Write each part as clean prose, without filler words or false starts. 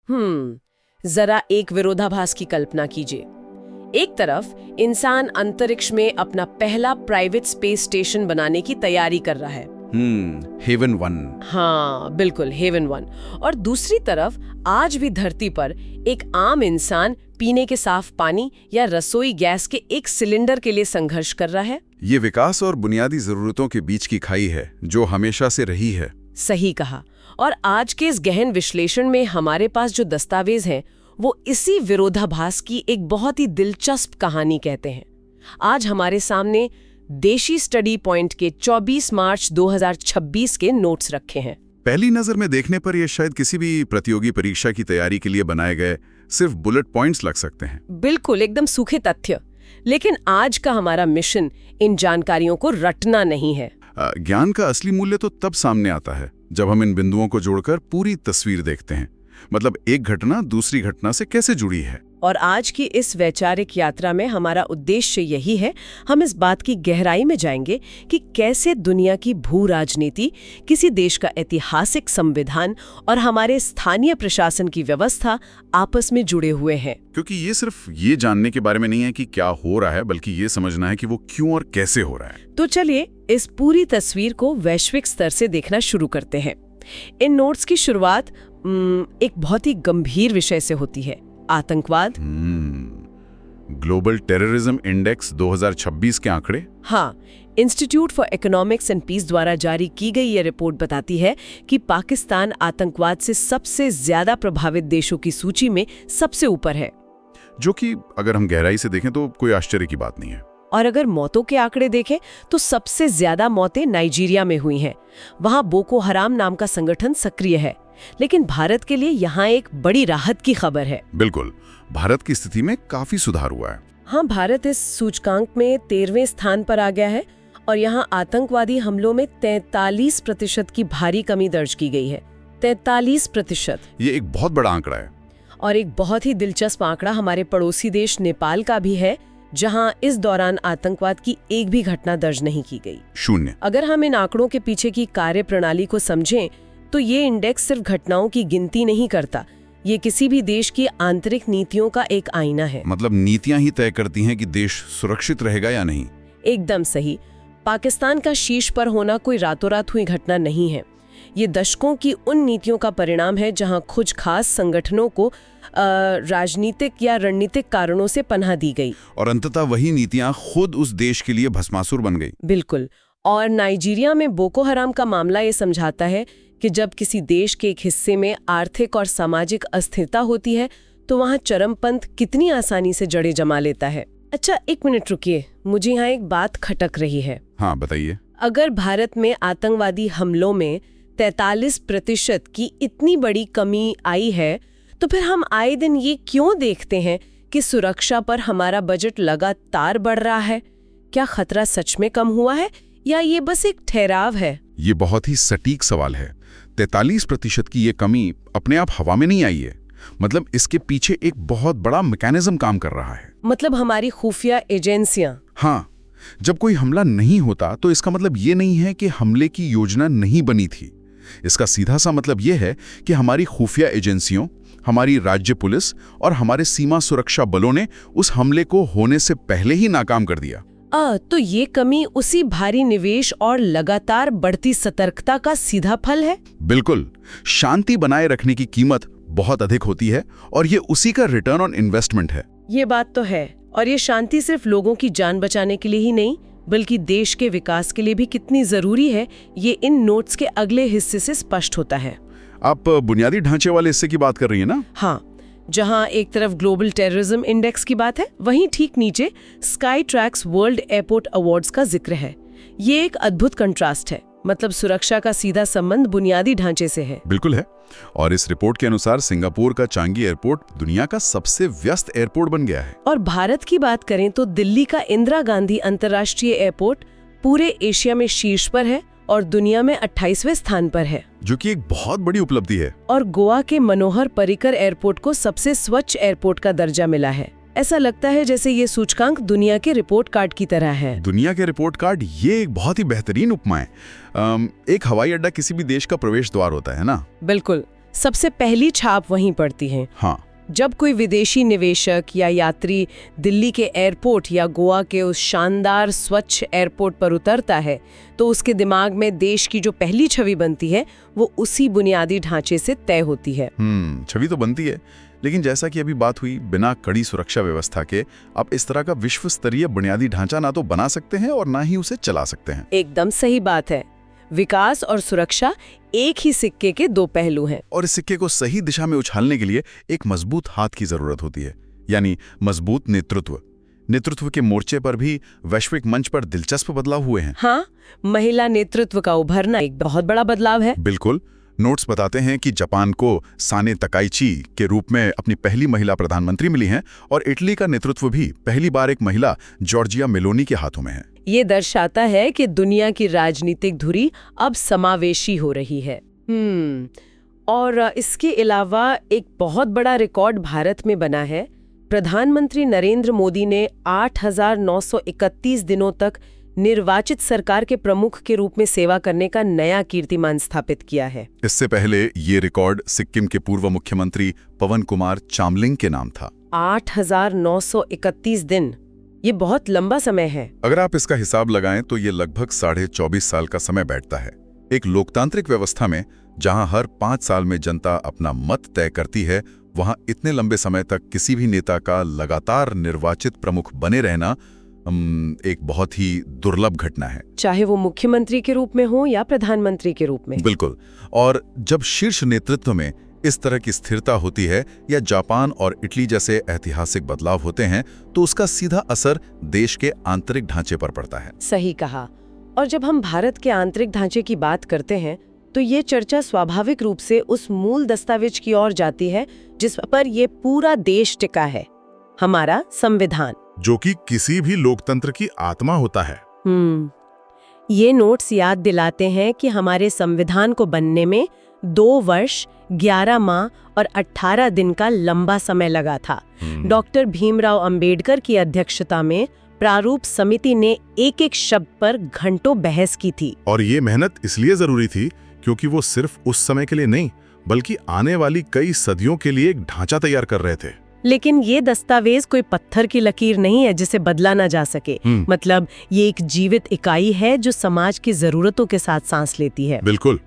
जरा एक विरोधाभास की कल्पना कीजिए। एक तरफ इंसान अंतरिक्ष में अपना पहला प्राइवेट स्पेस स्टेशन बनाने की तैयारी कर रहा है। हेवन 1। हाँ बिल्कुल, हेवन 1। और दूसरी तरफ आज भी धरती पर एक आम इंसान पीने के साफ पानी या रसोई गैस के एक सिलेंडर के लिए संघर्ष कर रहा है। ये विकास और बुनियादी जरूरतों के बीच की खाई है जो हमेशा से रही है। सही कहा। और आज के इस गहन विश्लेषण में हमारे पास जो दस्तावेज हैं वो इसी विरोधाभास की एक बहुत ही दिलचस्प कहानी कहते हैं। आज हमारे सामने देशी स्टडी पॉइंट के 24 मार्च 2026 के नोट्स रखे हैं। पहली नजर में देखने पर यह शायद किसी भी प्रतियोगी परीक्षा की तैयारी के लिए बनाए गए सिर्फ बुलेट पॉइंट्स लग सकते हैं। बिल्कुल, एकदम सूखे तथ्य। लेकिन आज का हमारा मिशन इन जानकारियों को रटना नहीं है। ज्ञान का असली मूल्य तो तब सामने आता है जब हम इन बिंदुओं को जोड़कर पूरी तस्वीर देखते हैं, मतलब एक घटना दूसरी घटना से कैसे जुड़ी है। और आज की इस वैचारिक यात्रा में हमारा उद्देश्य यही है, हम इस बात की गहराई में जाएंगे कि कैसे दुनिया की भू राजनीति, किसी देश का ऐतिहासिक संविधान और हमारे स्थानीय प्रशासन की व्यवस्था आपस में जुड़े हुए हैं। क्योंकि ये सिर्फ ये जानने के बारे में नहीं है कि क्या हो रहा है, बल्कि ये समझना है कि वो क्यों और कैसे हो रहा है। तो चलिए इस पूरी तस्वीर को वैश्विक स्तर से देखना शुरू करते हैं। इन नोट्स की शुरुआत एक बहुत ही गंभीर विषय से होती है, आतंकवाद। ग्लोबल टेररिज्म इंडेक्स 2026 के आंकड़े। हाँ, institute for economics and peace द्वारा जारी की गई यह रिपोर्ट बताती है कि पाकिस्तान आतंकवाद से सबसे ज्यादा प्रभावित देशों की सूची में सबसे ऊपर है, जो कि अगर हम गहराई से देखें तो कोई आश्चर्य की बात नहीं है। और अगर मौतों के आंकड़े देखें तो सबसे ज्यादा मौतें नाइजीरिया में हुई हैं। वहां बोको हराम नाम का संगठन सक्रिय है। लेकिन भारत के लिए यहाँ एक बड़ी राहत की खबर है। बिल्कुल, भारत की स्थिति में काफी सुधार हुआ है। हाँ, भारत इस सूचकांक में 13वें स्थान पर आ गया है और यहाँ आतंकवादी हमलों में 43% की भारी कमी दर्ज की गई है। 43%। ये एक बहुत बड़ा आंकड़ा है। और एक बहुत ही दिलचस्प आंकड़ा हमारे पड़ोसी देश नेपाल का भी है, जहां इस दौरान आतंकवाद की एक भी घटना दर्ज नहीं की गई। 0। अगर हम इन आंकड़ों के पीछे की कार्यप्रणाली को समझें तो ये इंडेक्स सिर्फ घटनाओं की गिनती नहीं करता, ये किसी भी देश की आंतरिक नीतियों का एक आईना है। मतलब नीतियां ही तय करती हैं कि देश सुरक्षित रहेगा या नहीं। एकदम सही। पाकिस्तान का शीर्ष पर होना कोई रातों रात हुई घटना नहीं है। ये दशकों की उन नीतियों का परिणाम है जहां कुछ खास संगठनों को राजनीतिक या रणनीतिक कारणों से पनाह दी गई और अंततः वही नीतियां खुद उस देश के लिए भस्मासुर बन गई। बिल्कुल। और नाइजीरिया में बोको हराम का मामला ये समझाता है कि जब किसी देश के एक हिस्से में आर्थिक और सामाजिक अस्थिरता होती है तो वहाँ चरमपंथ कितनी आसानी से जड़ें जमा लेता है। अच्छा, एक मिनट रुकिए, मुझे यहाँ एक बात खटक रही है। हाँ बताइए। अगर भारत में आतंकवादी हमलों में 43% की इतनी बड़ी कमी आई है तो फिर हम आए दिन ये क्यों देखते हैं कि सुरक्षा पर हमारा बजट लगातार बढ़ रहा है? क्या खतरा सच में कम हुआ है या ये बस एक ठहराव है? ये बहुत ही सटीक सवाल है। 43% की ये कमी अपने आप हवा में नहीं आई है। मतलब इसके पीछे एक बहुत बड़ा मैकेनिज्म काम कर रहा है। मतलब हमारी खुफिया एजेंसियां। हाँ, जब कोई हमला नहीं होता तो इसका मतलब ये नहीं है कि हमले की योजना नहीं बनी थी। इसका सीधा सा मतलब ये है कि हमारी खुफिया एजेंसियों, हमारी राज्य पुलिस और हमारे सीमा सुरक्षा बलों ने उस हमले को होने से पहले ही नाकाम कर दिया। तो ये कमी उसी भारी निवेश और लगातार बढ़ती सतर्कता का सीधा फल है। बिल्कुल। शांति बनाए रखने की कीमत बहुत अधिक होती है और ये उसी का रिटर्न ऑन इन्वेस्टमेंट है। ये बात तो है। और ये शांति सिर्फ लोगों की जान बचाने के लिए ही नहीं बल्कि देश के विकास के लिए भी कितनी जरूरी है, ये इन नोट्स के अगले हिस्से से स्पष्ट होता है। आप बुनियादी ढांचे वाले हिस्से की बात कर रही हैं ना? हाँ, जहां एक तरफ ग्लोबल टेररिज्म इंडेक्स की बात है, वहीं ठीक नीचे sky tracks world airport awards का जिक्र है। ये एक अद्भुत कंट्रास्ट है। मतलब सुरक्षा का सीधा संबंध बुनियादी ढांचे से है। बिल्कुल है। और इस रिपोर्ट के अनुसार सिंगापुर का चांगी एयरपोर्ट दुनिया का सबसे व्यस्त एयरपोर्ट बन गया है। और भारत की बात करें तो दिल्ली का इंदिरा गांधी अंतर्राष्ट्रीय एयरपोर्ट पूरे एशिया में शीर्ष पर है और दुनिया में 28वें स्थान पर है, जो कि एक बहुत बड़ी उपलब्धि है। और गोवा के मनोहर पर्रिकर एयरपोर्ट को सबसे स्वच्छ एयरपोर्ट का दर्जा मिला है। ऐसा लगता है जैसे ये सूचकांक दुनिया के रिपोर्ट कार्ड की तरह है। दुनिया के रिपोर्ट कार्ड, ये एक बहुत ही बेहतरीन उपमा है। एक हवाई अड्डा किसी भी देश का प्रवेश द्वार होता है ना? बिल्कुल। सबसे पहली छाप वहीं पड़ती है। हाँ, जब कोई विदेशी निवेशक या यात्री दिल्ली के एयरपोर्ट या गोवा के उस शानदार स्वच्छ एयरपोर्ट पर उतरता है तो उसके दिमाग में देश की जो पहली छवि बनती है वो उसी बुनियादी ढांचे से तय होती है। छवि तो बनती है, लेकिन जैसा कि अभी बात हुई, बिना कड़ी सुरक्षा व्यवस्था के आप इस तरह का विश्व स्तरीय बुनियादी ढांचा ना तो बना सकते हैं और ना ही उसे चला सकते हैं। एकदम सही बात है। विकास और सुरक्षा एक ही सिक्के के दो पहलू हैं। और इस सिक्के को सही दिशा में उछालने के लिए एक मजबूत हाथ की जरूरत होती है, यानी मजबूत नेतृत्व। नेतृत्व के मोर्चे पर भी वैश्विक मंच पर दिलचस्प बदलाव हुए हैं। हाँ, महिला नेतृत्व का उभरना एक बहुत बड़ा बदलाव है। बिल्कुल। नोट्स बताते हैं कि जापान को साने तकाइची के रूप में अपनी पहली महिला प्रधानमंत्री मिली हैं और इटली का नेतृत्व भी पहली बार एक महिला जॉर्जिया मेलोनी के हाथों में है। ये दर्शाता है कि दुनिया की राजनीतिक धुरी अब समावेशी हो रही है। और इसके अलावा एक बहुत बड़ा रिकॉर्ड भारत में बना है। प्रधानमंत्री नरेंद्र मोदी ने 8,931 दिनों तक निर्वाचित सरकार के प्रमुख के रूप में सेवा करने का नया कीर्तिमान स्थापित किया है। इससे पहले ये रिकॉर्ड सिक्किम के पूर्व मुख्यमंत्री पवन कुमार चामलिंग के नाम था। 8,931 दिन, ये बहुत लंबा समय है। अगर आप इसका हिसाब लगाएं तो ये लगभग 24.5 साल का समय बैठता है। एक लोकतांत्रिक व्यवस्था में जहां हर 5 साल में जनता अपना मत तय करती है, वहां इतने लंबे समय तक किसी भी नेता का लगातार निर्वाचित प्रमुख बने रहना एक बहुत ही दुर्लभ घटना है, चाहे वो मुख्यमंत्री के रूप में हो या प्रधानमंत्री के रूप में। बिल्कुल। और जब शीर्ष नेतृत्व में इस तरह की स्थिरता होती है या जापान और इटली जैसे ऐतिहासिक बदलाव होते हैं तो उसका सीधा असर देश के आंतरिक ढांचे पर पड़ता है। सही कहा। और जब हम भारत के आंतरिक ढांचे की बात करते हैं तो ये चर्चा स्वाभाविक रूप से उस मूल दस्तावेज की ओर जाती है जिस पर ये पूरा देश टिका है, हमारा संविधान, जो कि किसी भी लोकतंत्र की आत्मा होता है। ये नोट्स याद दिलाते हैं कि हमारे संविधान को बनने में 2 वर्ष 11 माह और 18 दिन का लंबा समय लगा था। डॉक्टर भीमराव अंबेडकर की अध्यक्षता में प्रारूप समिति ने एक-एक शब्द पर घंटों बहस की थी। और ये मेहनत इसलिए जरूरी थी क्योंकि वो सिर्फ उस समय के लिए नहीं बल्कि आने वाली कई सदियों के लिए एक ढांचा तैयार कर रहे थे। लेकिन ये दस्तावेज कोई पत्थर की लकीर नहीं है जिसे बदला ना जा सके। मतलब ये एक जीवित इकाई है जो समाज की जरूरतों के साथ सांस लेती है। बिल्कुल।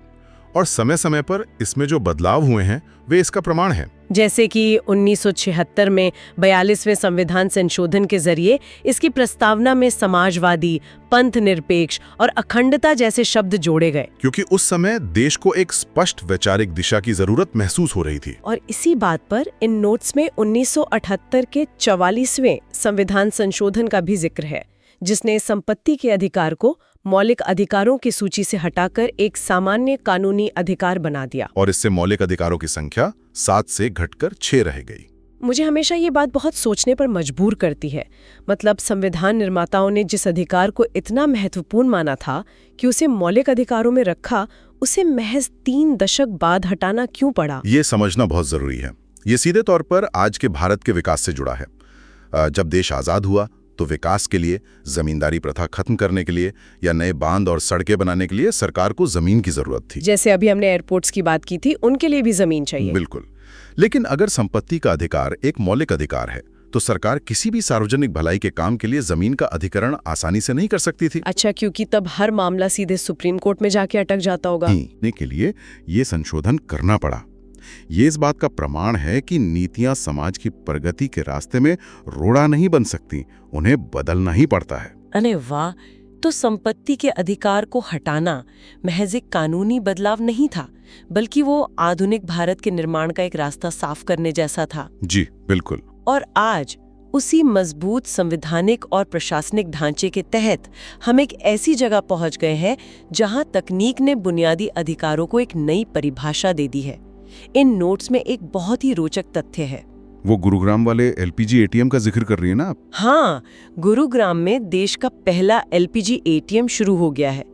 और समय समय पर इसमें जो बदलाव हुए हैं वे इसका प्रमाण है। जैसे कि 1976 में 42वें संविधान संशोधन के जरिए इसकी प्रस्तावना में समाजवादी, पंथ निरपेक्ष और अखंडता जैसे शब्द जोड़े गए, क्योंकि उस समय देश को एक स्पष्ट वैचारिक दिशा की जरूरत महसूस हो रही थी। और इसी बात पर इन नोट्स में 1978 के 44वें संविधान संशोधन का भी जिक्र है, जिसने संपत्ति के अधिकार को मौलिक अधिकारों की सूची से हटाकर एक सामान्य कानूनी अधिकार बना दिया। और इससे मौलिक अधिकारों की संख्या 7 से घटकर 6 रह गई। मुझे हमेशा ये बात बहुत सोचने पर मजबूर करती है। मतलब संविधान निर्माताओं ने जिस अधिकार को इतना महत्वपूर्ण माना था कि उसे मौलिक अधिकारों में रखा, उसे महज 3 दशक बाद हटाना क्यों पड़ा? ये समझना बहुत जरूरी है। ये सीधे तौर पर आज के भारत के विकास से जुड़ा है। जब देश आजाद हुआ तो विकास के लिए, जमींदारी प्रथा खत्म करने के लिए या नए बांध और सड़कें बनाने के लिए सरकार को जमीन की जरूरत थी। जैसे अभी हमने एयरपोर्ट्स की बात की थी, उनके लिए भी जमीन चाहिए। बिल्कुल। लेकिन अगर संपत्ति का अधिकार एक मौलिक अधिकार है तो सरकार किसी भी सार्वजनिक भलाई के काम के लिए जमीन का अधिग्रहण आसानी से नहीं कर सकती थी। अच्छा, क्योंकि तब हर मामला सीधे सुप्रीम कोर्ट में जाके अटक जाता होगा। के लिए ये संशोधन करना पड़ा। ये इस बात का प्रमाण है कि नीतियां समाज की प्रगति के रास्ते में रोड़ा नहीं बन सकती, उन्हें बदलना ही पड़ता है। अरे वाह! तो संपत्ति के अधिकार को हटाना महज एक कानूनी बदलाव नहीं था, बल्कि वो आधुनिक भारत के निर्माण का एक रास्ता साफ करने जैसा था। जी बिल्कुल। और आज उसी मजबूत संवैधानिक और प्रशासनिक ढांचे के तहत हम एक ऐसी जगह पहुंच गए हैं जहां तकनीक ने बुनियादी अधिकारों को एक नई परिभाषा दे दी है। इन नोट्स में एक बहुत ही रोचक तथ्य है। वो गुरुग्राम वाले एलपीजी एटीएम का जिक्र कर रही है ना आप? हाँ, गुरुग्राम में देश का पहला एलपीजी एटीएम शुरू हो गया है।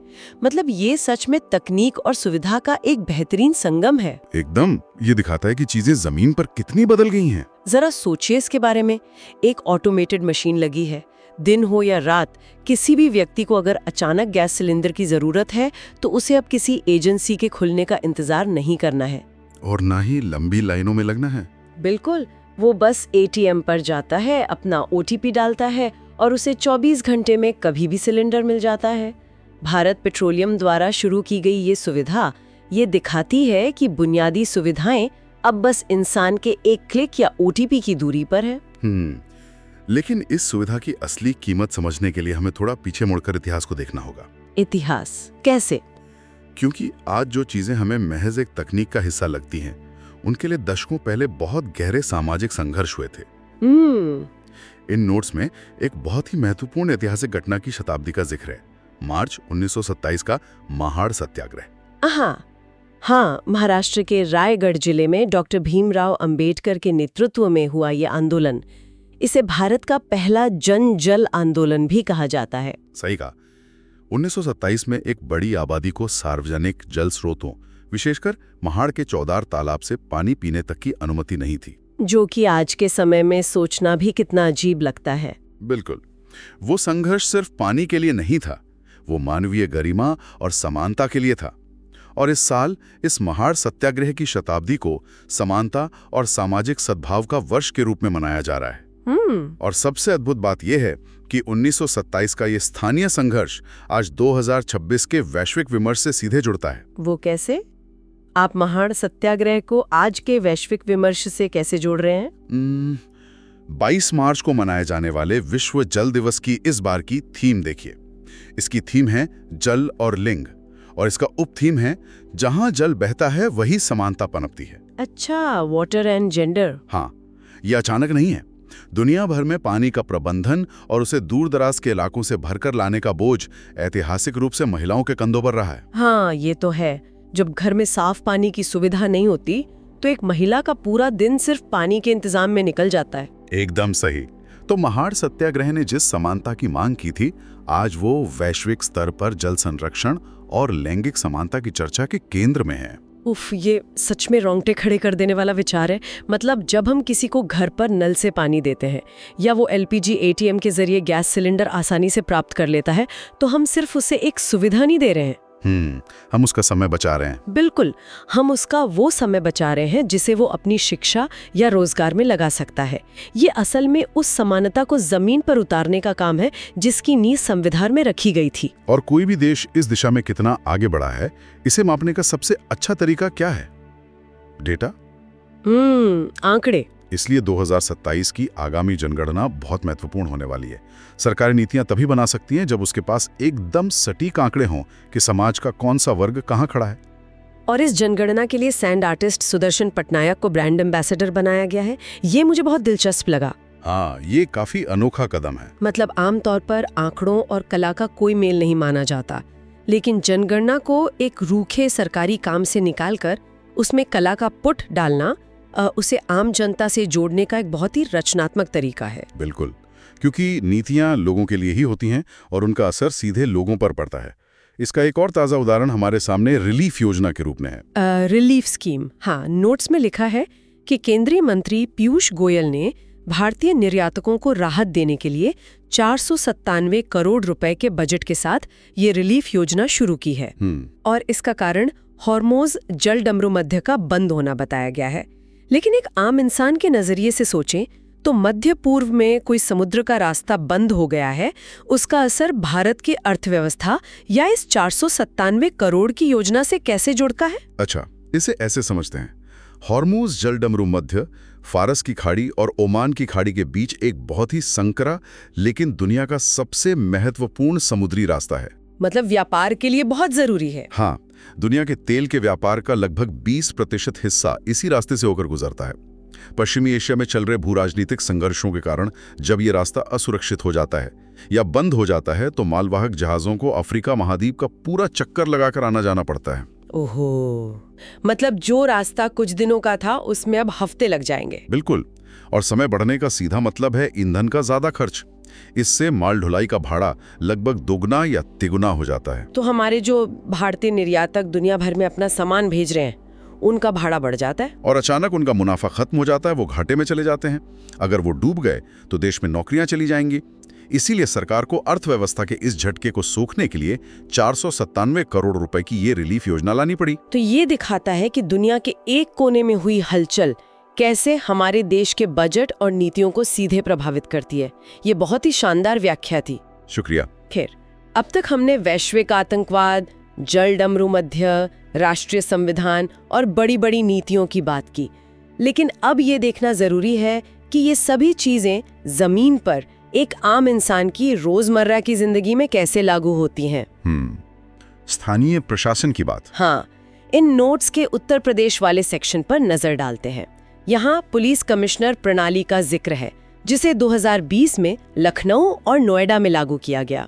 मतलब ये सच में तकनीक और सुविधा का एक बेहतरीन संगम है। एकदम। ये दिखाता है कि चीजें जमीन पर कितनी बदल गई हैं। जरा सोचिए इसके बारे में। एक ऑटोमेटेड मशीन लगी है। दिन हो या रात, किसी भी व्यक्ति को अगर अचानक गैस सिलेंडर की जरूरत है तो उसे अब किसी एजेंसी के खुलने का इंतजार नहीं करना है। और ना ही लंबी लाइनों में लगना है। बिल्कुल, वो बस एटीएम पर जाता है, अपना ओटीपी डालता है और उसे 24 घंटे में कभी भी सिलेंडर मिल जाता है। भारत पेट्रोलियम द्वारा शुरू की गई ये सुविधा ये दिखाती है कि बुनियादी सुविधाएं अब बस इंसान के एक क्लिक या ओटीपी की दूरी पर है। लेकिन इस सुविधा की असली कीमत समझने के लिए हमें थोड़ा पीछे मुड़कर इतिहास को देखना होगा। इतिहास कैसे? क्योंकि आज जो चीजें हमें महज एक तकनीक का हिस्सा लगती हैं, उनके लिए दशकों पहले बहुत गहरे सामाजिक संघर्ष हुए थे। इन नोट्स में एक बहुत ही महत्वपूर्ण ऐतिहासिक घटना की शताब्दी का जिक्र है, मार्च 1927 का महाड़ सत्याग्रह। हाँ, महाराष्ट्र के रायगढ़ जिले में डॉक्टर भीमराव अंबेडकर के नेतृत्व में हुआ ये आंदोलन, इसे भारत का पहला जन जल आंदोलन भी कहा जाता है। सही कहा। 1927 में एक बड़ी आबादी को सार्वजनिक जल स्रोतों, विशेषकर महाड़ के चौदार तालाब से पानी पीने तक की अनुमति नहीं थी, जो कि आज के समय में सोचना भी कितना अजीब लगता है। बिल्कुल। वो संघर्ष सिर्फ पानी के लिए नहीं था, वो मानवीय गरिमा और समानता के लिए था। और इस साल इस महाड़ सत्याग्रह की शताब्दी को समानता और सामाजिक सद्भाव का वर्ष के रूप में मनाया जा रहा है। और सबसे अद्भुत बात यह है कि 1927 का ये स्थानीय संघर्ष आज 2026 के वैश्विक विमर्श से सीधे जुड़ता है। वो कैसे? आप महाड़ सत्याग्रह को आज के वैश्विक विमर्श से कैसे जोड़ रहे हैं? 22 मार्च को मनाए जाने वाले विश्व जल दिवस की इस बार की थीम देखिए। इसकी थीम है जल और लिंग, और इसका उप थीम है जहां जल बहता है वही समानता पनपती है। अच्छा, वाटर एंड जेंडर। हाँ, यह अचानक नहीं है। दुनिया भर में पानी का प्रबंधन और उसे दूर दराज के इलाकों से भरकर लाने का बोझ ऐतिहासिक रूप से महिलाओं के कंधों पर रहा है। हाँ, ये तो है। जब घर में साफ पानी की सुविधा नहीं होती तो एक महिला का पूरा दिन सिर्फ पानी के इंतजाम में निकल जाता है। एकदम सही। तो महाड़ सत्याग्रह ने जिस समानता की मांग की थी, आज वो वैश्विक स्तर पर जल संरक्षण और लैंगिक समानता की चर्चा के केंद्र में है। उफ, ये सच में रोंगटे खड़े कर देने वाला विचार है। मतलब जब हम किसी को घर पर नल से पानी देते हैं या वो एलपीजी एटीएम के जरिए गैस सिलेंडर आसानी से प्राप्त कर लेता है, तो हम सिर्फ उसे एक सुविधा नहीं दे रहे हैं, हम उसका समय बचा रहे हैं। बिल्कुल, हम उसका वो समय बचा रहे हैं जिसे वो अपनी शिक्षा या रोजगार में लगा सकता है। ये असल में उस समानता को जमीन पर उतारने का काम है जिसकी नींव संविधान में रखी गई थी। और कोई भी देश इस दिशा में कितना आगे बढ़ा है, इसे मापने का सबसे अच्छा तरीका क्या है? डेटा, आंकड़े। इसलिए 2027 की आगामी जनगणना बहुत महत्वपूर्ण होने वाली है। सरकारी नीतियां तभी बना सकती हैं जब उसके पास एकदम सटीक आंकड़े हों कि समाज का कौन सा वर्ग कहां खड़ा है। और इस जनगणना के लिए सैंड आर्टिस्ट सुदर्शन पटनायक को ब्रांड एम्बेसडर बनाया गया है। ये मुझे बहुत दिलचस्प लगा। हाँ, ये काफी अनोखा कदम है। मतलब आमतौर पर आंकड़ों और कला का कोई मेल नहीं माना जाता, लेकिन जनगणना को एक रूखे सरकारी काम से निकालकर उसमें कला का पुट डालना, उसे आम जनता से जोड़ने का एक बहुत ही रचनात्मक तरीका है। बिल्कुल, क्योंकि नीतियां लोगों के लिए ही होती हैं और उनका असर सीधे लोगों पर पड़ता है। इसका एक और ताज़ा उदाहरण हमारे सामने रिलीफ योजना के रूप में है। Relief scheme. हाँ, नोट्स में लिखा है कि केंद्रीय मंत्री पीयूष गोयल ने भारतीय निर्यातकों को राहत देने के लिए 497 करोड़ रुपए के बजट के साथ ये रिलीफ योजना शुरू की है। और इसका कारण हॉर्मोज जल डमरू मध्य का बंद होना बताया गया है। लेकिन एक आम इंसान के नजरिए से सोचें तो मध्य पूर्व में कोई समुद्र का रास्ता बंद हो गया है, उसका असर भारत की अर्थव्यवस्था या इस 497 करोड़ की योजना से कैसे जुड़ता है? अच्छा, इसे ऐसे समझते हैं। हॉर्मूज जल डमरू मध्य फारस की खाड़ी और ओमान की खाड़ी के बीच एक बहुत ही संकरा लेकिन दुनिया का सबसे महत्वपूर्ण समुद्री रास्ता है। मतलब व्यापार के लिए बहुत जरूरी है। हाँ, दुनिया के तेल के व्यापार का लगभग 20% हिस्सा इसी रास्ते से होकर गुजरता है। पश्चिमी एशिया में चल रहे भूराजनीतिक संघर्षों के कारण जब ये रास्ता असुरक्षित हो जाता है या बंद हो जाता है तो मालवाहक जहाजों को अफ्रीका महाद्वीप का पूरा चक्कर लगाकर आना जाना पड़ता है। ओहो, मतलब जो रास्ता कुछ दिनों का था उसमें अब हफ्ते लग जाएंगे। बिल्कुल, और समय बढ़ने का सीधा मतलब है ईंधन का ज्यादा खर्च। इससे माल ढुलाई का भाड़ा लगभग दोगुना या तिगुना हो जाता है। तो हमारे जो भारतीय निर्यातक दुनिया भर में अपना सामान भेज रहे हैं, उनका भाड़ा बढ़ जाता है और अचानक उनका मुनाफा खत्म हो जाता है, वो घाटे में चले जाते हैं। अगर वो डूब गए तो देश में नौकरियां चली जाएंगी। इसीलिए सरकार को अर्थव्यवस्था के इस झटके को सोखने के लिए 497 करोड़ रुपए की ये रिलीफ योजना लानी पड़ी। तो ये दिखाता है कि दुनिया के एक कोने में हुई हलचल कैसे हमारे देश के बजट और नीतियों को सीधे प्रभावित करती है। ये बहुत ही शानदार व्याख्या थी। शुक्रिया। खैर, अब तक हमने वैश्विक आतंकवाद, जल डमरू मध्य, राष्ट्रीय संविधान और बड़ी बड़ी नीतियों की बात की, लेकिन अब ये देखना जरूरी है कि ये सभी चीजें जमीन पर एक आम इंसान की रोजमर्रा की जिंदगी में कैसे लागू होती हैं। स्थानीय प्रशासन की बात। हाँ, इन नोट्स के उत्तर प्रदेश वाले सेक्शन पर नजर डालते हैं। यहाँ पुलिस कमिश्नर प्रणाली का जिक्र है, जिसे 2020 में लखनऊ और नोएडा में लागू किया गया।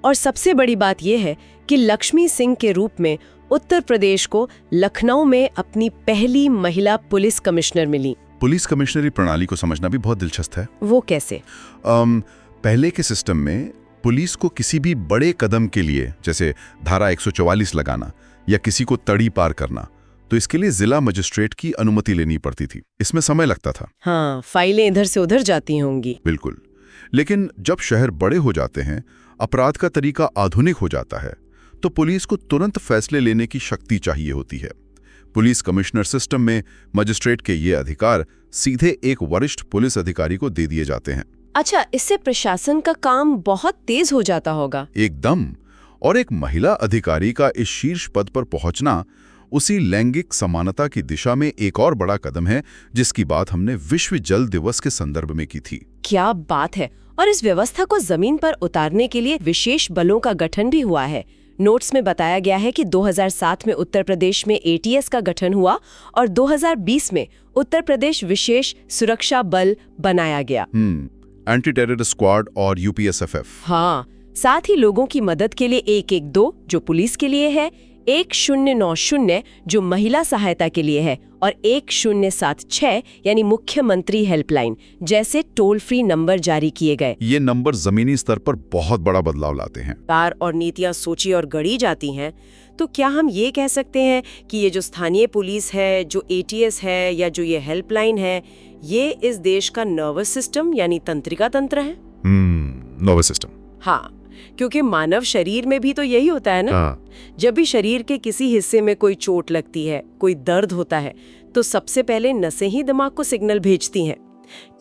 और सबसे बड़ी बात यह है कि लक्ष्मी सिंह के रूप में उत्तर प्रदेश को लखनऊ में अपनी पहली महिला पुलिस कमिश्नर मिली। पुलिस कमिश्नरी प्रणाली को समझना भी बहुत दिलचस्प है। वो कैसे? पहले के सिस्टम में पुलिस को किसी भी बड़े कदम के लिए, जैसे धारा 144 लगाना या किसी को तड़ी पार करना, तो इसके लिए जिला मजिस्ट्रेट की अनुमति लेनी पड़ती थी। इसमें समय लगता था। हाँ, फाइलें इधर से उधर जाती होंगी। बिल्कुल। लेकिन जब शहर बड़े हो जाते हैं, अपराध का तरीका आधुनिक हो जाता है, तो पुलिस को तुरंत फैसले लेने की शक्ति चाहिए होती है। पुलिस कमिश्नर सिस्टम में मजिस्ट्रेट के ये अधिकार सीधे एक वरिष्ठ पुलिस अधिकारी को दे दिए जाते हैं। अच्छा, इससे प्रशासन का काम बहुत तेज हो जाता होगा। एकदम। और एक महिला अधिकारी का इस शीर्ष पद पर पहुंचना उसी लैंगिक समानता की दिशा में एक और बड़ा कदम है, जिसकी बात हमने विश्व जल दिवस के संदर्भ में की थी। क्या बात है। और इस व्यवस्था को जमीन पर उतारने के लिए विशेष बलों का गठन भी हुआ है। नोट्स में बताया गया है कि 2007 में उत्तर प्रदेश में ATS का गठन हुआ और 2020 में उत्तर प्रदेश विशेष सुरक्षा बल बनाया गया। एंटी टेरर स्क्वाड और UPSFF। हाँ, साथ ही लोगों की मदद के लिए 112 जो पुलिस के लिए है, 1090 जो महिला सहायता के लिए है और 1076 यानी मुख्यमंत्री हेल्पलाइन जैसे टोल फ्री नंबर जारी किए गए। ये नंबर जमीनी स्तर पर बहुत बड़ा बदलाव लाते हैं। कार और नीतियां सोची और गढ़ी जाती हैं, तो क्या हम ये कह सकते हैं कि ये जो स्थानीय पुलिस है, जो ATS है या जो ये हेल्पलाइन है, ये इस देश का नर्वस सिस्टम यानी तंत्रिका तंत्र है? Nervous system. हाँ, क्योंकि मानव शरीर में भी तो यही होता है ना। जब भी शरीर के किसी हिस्से में कोई चोट लगती है, कोई दर्द होता है, तो सबसे पहले नसें ही दिमाग को सिग्नल भेजती हैं।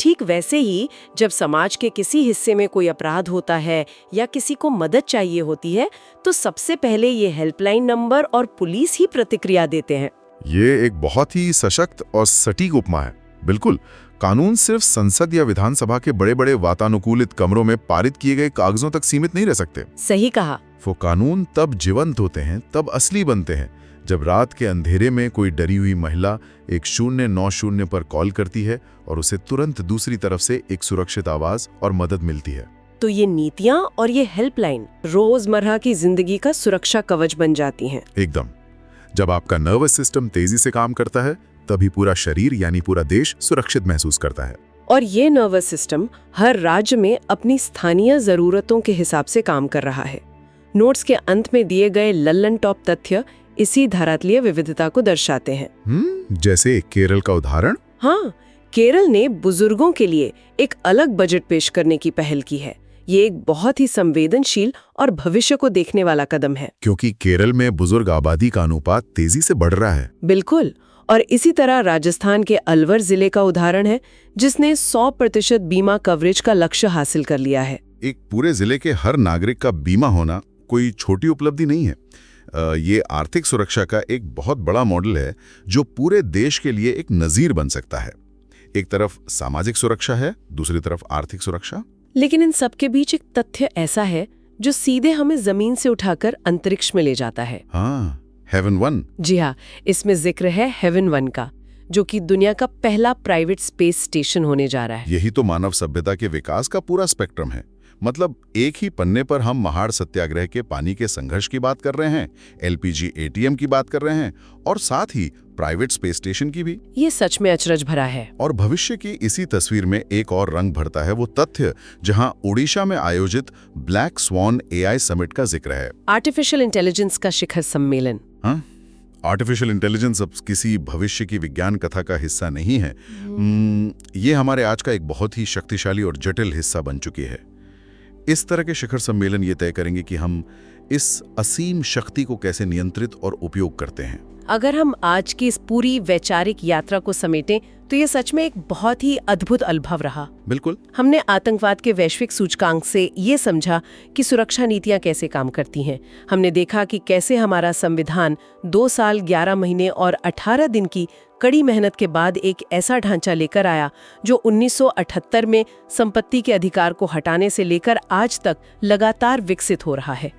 ठीक वैसे ही जब समाज के किसी हिस्से में कोई अपराध होता है या किसी को मदद चाहिए होती है, तो सबसे पहले ये हेल्पलाइन नंबर और पुलिस ही प्रतिक्रिया देते हैं। ये एक बहुत ही सशक्त और सटीक उपमा है। बिल्कुल, कानून सिर्फ संसद या विधानसभा के बड़े बड़े वातानुकूलित कमरों में पारित किए गए कागजों तक सीमित नहीं रह सकते। सही कहा। वो कानून तब जीवंत होते हैं, तब असली बनते हैं, जब रात के अंधेरे में कोई डरी हुई महिला 1090 पर कॉल करती है और उसे तुरंत दूसरी तरफ से एक सुरक्षित आवाज और मदद मिलती है। तो ये नीतियां और ये हेल्पलाइन रोजमर्रा की जिंदगी का सुरक्षा कवच बन जाती हैं। एकदम। जब आपका नर्वस सिस्टम तेजी से काम करता है, तभी पूरा शरीर यानी पूरा देश सुरक्षित महसूस करता है। और ये नर्वस सिस्टम हर राज्य में अपनी स्थानीय जरूरतों के हिसाब से काम कर रहा है। नोट्स के अंत में दिए गए लल्लन टॉप तथ्य इसी धरातलीय विविधता को दर्शाते हैं। जैसे केरल का उदाहरण। हाँ, केरल ने बुजुर्गों के लिए एक अलग बजट पेश करने की पहल की है। ये एक बहुत ही संवेदनशील और भविष्य को देखने वाला कदम है, क्योंकि केरल में बुजुर्ग आबादी का अनुपात तेजी से बढ़ रहा है। बिल्कुल। और इसी तरह राजस्थान के अलवर जिले का उदाहरण है, जिसने 100% बीमा कवरेज का लक्ष्य हासिल कर लिया है। एक पूरे जिले के हर नागरिक का बीमा होना कोई छोटी उपलब्धि नहीं है। ये आर्थिक सुरक्षा का एक बहुत बड़ा मॉडल है, जो पूरे देश के लिए एक नजीर बन सकता है। एक तरफ सामाजिक सुरक्षा है, दूसरी तरफ आर्थिक सुरक्षा। लेकिन इन सबके बीच एक तथ्य ऐसा है जो सीधे हमें जमीन से उठाकर अंतरिक्ष में ले जाता है। हाँ, हेवन 1। जी हाँ, इसमें जिक्र है हेवन 1 का, जो कि दुनिया का पहला प्राइवेट स्पेस स्टेशन होने जा रहा है। यही तो मानव सभ्यता के विकास का पूरा स्पेक्ट्रम है। मतलब एक ही पन्ने पर हम महाड़ सत्याग्रह के पानी के संघर्ष की बात कर रहे हैं, LPG ATM की बात कर रहे हैं और साथ ही प्राइवेट स्पेस स्टेशन की भी। ये सच में अचरज भरा है। और भविष्य की इसी तस्वीर में एक और रंग भरता है वो तथ्य जहां ओडिशा में आयोजित ब्लैक स्वॉन AI समिट का जिक्र है। आर्टिफिशियल इंटेलिजेंस का शिखर सम्मेलन। हाँ, आर्टिफिशियल इंटेलिजेंस अब किसी भविष्य की विज्ञान कथा का हिस्सा नहीं है। ये हमारे आज का एक बहुत ही शक्तिशाली और जटिल हिस्सा बन चुकी है। इस तरह के शिखर सम्मेलन ये तय करेंगे कि हम इस असीम शक्ति को कैसे नियंत्रित और उपयोग करते हैं। अगर हम आज की इस पूरी वैचारिक यात्रा को समेटें तो ये सच में एक बहुत ही अद्भुत अनुभव रहा। बिल्कुल। हमने आतंकवाद के वैश्विक सूचकांक से ये समझा कि सुरक्षा नीतियां कैसे काम करती हैं। हमने देखा कि कैसे हमारा संविधान 2 साल 11 महीने और 18 दिन की कड़ी मेहनत के बाद एक ऐसा ढांचा लेकर आया जो 1978 में संपत्ति के अधिकार को हटाने से लेकर आज तक लगातार विकसित हो रहा है।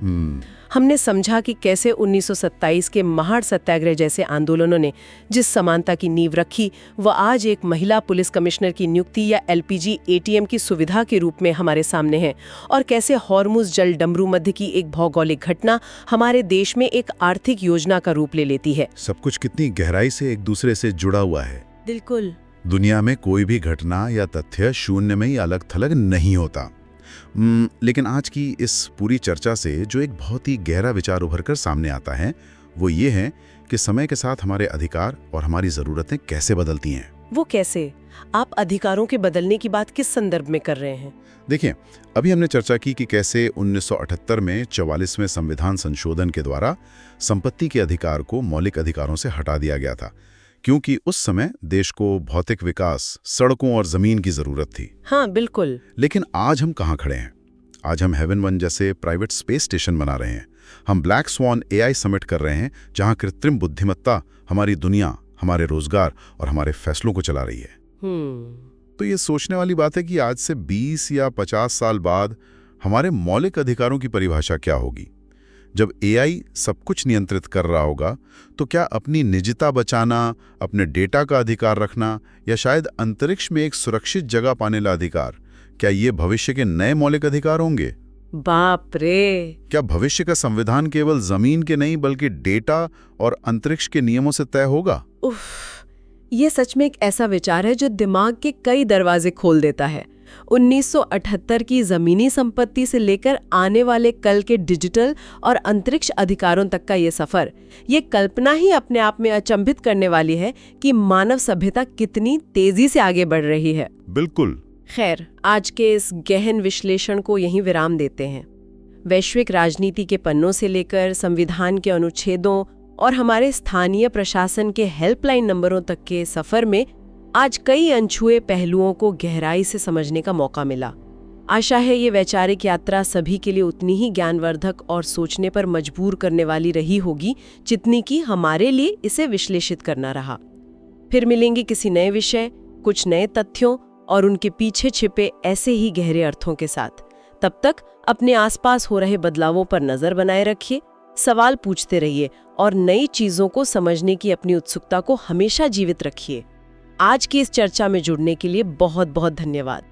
हमने समझा कि कैसे 1927 के महाड़ सत्याग्रह जैसे आंदोलनों ने जिस समानता की नींव रखी वह आज एक महिला पुलिस कमिश्नर की नियुक्ति या LPG ATM की सुविधा के रूप में हमारे सामने है, और कैसे हॉर्मुज जल डमरू मध्य की एक भौगोलिक घटना हमारे देश में एक आर्थिक योजना का रूप ले लेती है। सब कुछ कितनी गहराई से एक दूसरे से जुड़ा हुआ है। बिल्कुल। दुनिया में कोई भी घटना या तथ्य शून्य में ही अलग थलग नहीं होता। लेकिन आज की इस पूरी चर्चा से जो एक बहुत ही गहरा विचार उभर कर सामने आता है वो ये है कि समय के साथ हमारे अधिकार और हमारी ज़रूरतें कैसे बदलती हैं। वो कैसे? आप अधिकारों के बदलने की बात किस संदर्भ में कर रहे हैं? देखिए, अभी हमने चर्चा की कि कैसे 1978 में 44वें संविधान संशोधन के द्वारा संपत्ति के अधिकार को मौलिक अधिकारों से हटा दिया गया था, क्योंकि उस समय देश को भौतिक विकास, सड़कों और जमीन की जरूरत थी। हाँ, बिल्कुल। लेकिन आज हम कहाँ खड़े हैं? आज हम हेवन 1 जैसे प्राइवेट स्पेस स्टेशन बना रहे हैं। हम ब्लैक स्वान AI समिट कर रहे हैं, जहां कृत्रिम बुद्धिमत्ता हमारी दुनिया, हमारे रोजगार और हमारे फैसलों को चला रही है। तो ये सोचने वाली बात है कि आज से 20 या 50 साल बाद हमारे मौलिक अधिकारों की परिभाषा क्या होगी? जब AI सब कुछ नियंत्रित कर रहा होगा तो क्या अपनी निजता बचाना, अपने डेटा का अधिकार रखना या शायद अंतरिक्ष में एक सुरक्षित जगह पाने का अधिकार, क्या ये भविष्य के नए मौलिक अधिकार होंगे? बाप रे! क्या भविष्य का संविधान केवल जमीन के नहीं बल्कि डेटा और अंतरिक्ष के नियमों से तय होगा? उफ, ये सच में एक ऐसा विचार है जो दिमाग के कई दरवाजे खोल देता है। 1978 की जमीनी संपत्ति से लेकर आने वाले कल के डिजिटल और अंतरिक्ष अधिकारों तक का ये सफर, ये कल्पना ही अपने आप में अचंभित करने वाली है कि मानव सभ्यता कितनी तेजी से आगे बढ़ रही है। बिल्कुल। खैर, आज के इस गहन विश्लेषण को यहीं विराम देते हैं। वैश्विक राजनीति के पन्नों से लेकर संविधान के अनुच्छेदों और हमारे स्थानीय प्रशासन के हेल्पलाइन नंबरों तक के सफर में आज कई अनछुए पहलुओं को गहराई से समझने का मौका मिला। आशा है ये वैचारिक यात्रा सभी के लिए उतनी ही ज्ञानवर्धक और सोचने पर मजबूर करने वाली रही होगी जितनी कि हमारे लिए इसे विश्लेषित करना रहा। फिर मिलेंगे किसी नए विषय, कुछ नए तथ्यों और उनके पीछे छिपे ऐसे ही गहरे अर्थों के साथ। तब तक अपने आसपास हो रहे बदलावों पर नजर बनाए रखिए, सवाल पूछते रहिए और नई चीजों को समझने की अपनी उत्सुकता को हमेशा जीवित रखिए। आज की इस चर्चा में जुड़ने के लिए बहुत बहुत धन्यवाद।